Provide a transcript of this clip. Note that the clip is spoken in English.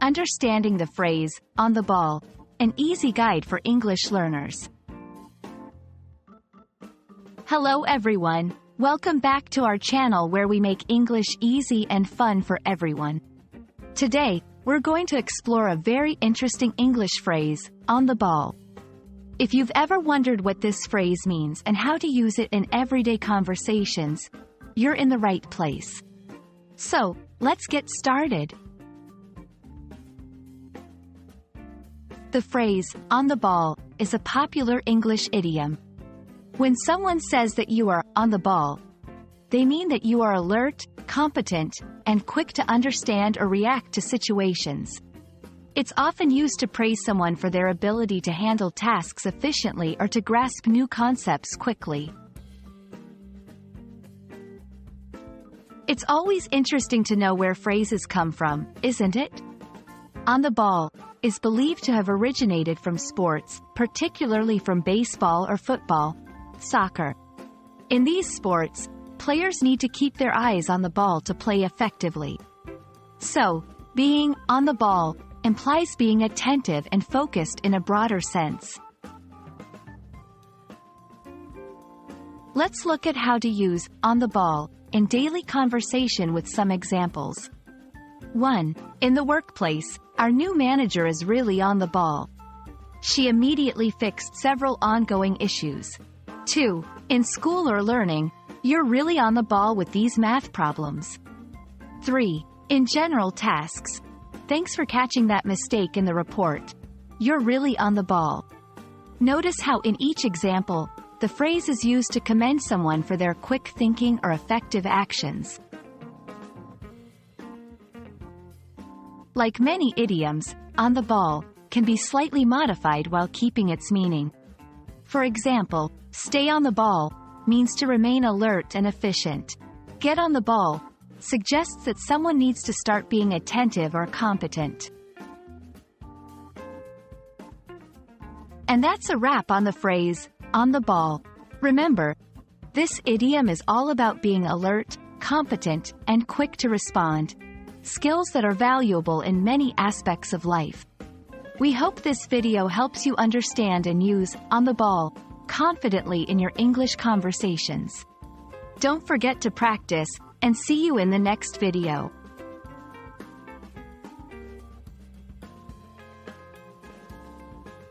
Understanding the phrase, on the ball, an easy guide for English learners. Hello everyone, welcome back to our channel where we make English easy and fun for everyone. Today, we're going to explore a very interesting English phrase, on the ball. If you've ever wondered what this phrase means and how to use it in everyday conversations, you're in the right place. So, let's get started. The phrase, on the ball, is a popular English idiom. When someone says that you are on the ball, they mean that you are alert, competent, and quick to understand or react to situations. It's often used to praise someone for their ability to handle tasks efficiently or to grasp new concepts quickly. It's always interesting to know where phrases come from, isn't it? On the ball is believed to have originated from sports, particularly from baseball or football, soccer. In these sports, players need to keep their eyes on the ball to play effectively. So, being on the ball implies being attentive and focused in a broader sense. Let's look at how to use on the ball in daily conversation with some examples. 1. In the workplace, our new manager is really on the ball. She immediately fixed several ongoing issues. 2. In school or learning, you're really on the ball with these math problems. 3. In general tasks, thanks for catching that mistake in the report. You're really on the ball. Notice how in each example, the phrase is used to commend someone for their quick thinking or effective actions. Like many idioms, on the ball can be slightly modified while keeping its meaning. For example, stay on the ball means to remain alert and efficient. Get on the ball suggests that someone needs to start being attentive or competent. And that's a wrap on the phrase, on the ball. Remember, this idiom is all about being alert, competent, and quick to respond. Skills that are valuable in many aspects of life. We hope this video helps you understand and use on the ball confidently in your English conversations. Don't forget to practice, and see you in the next video.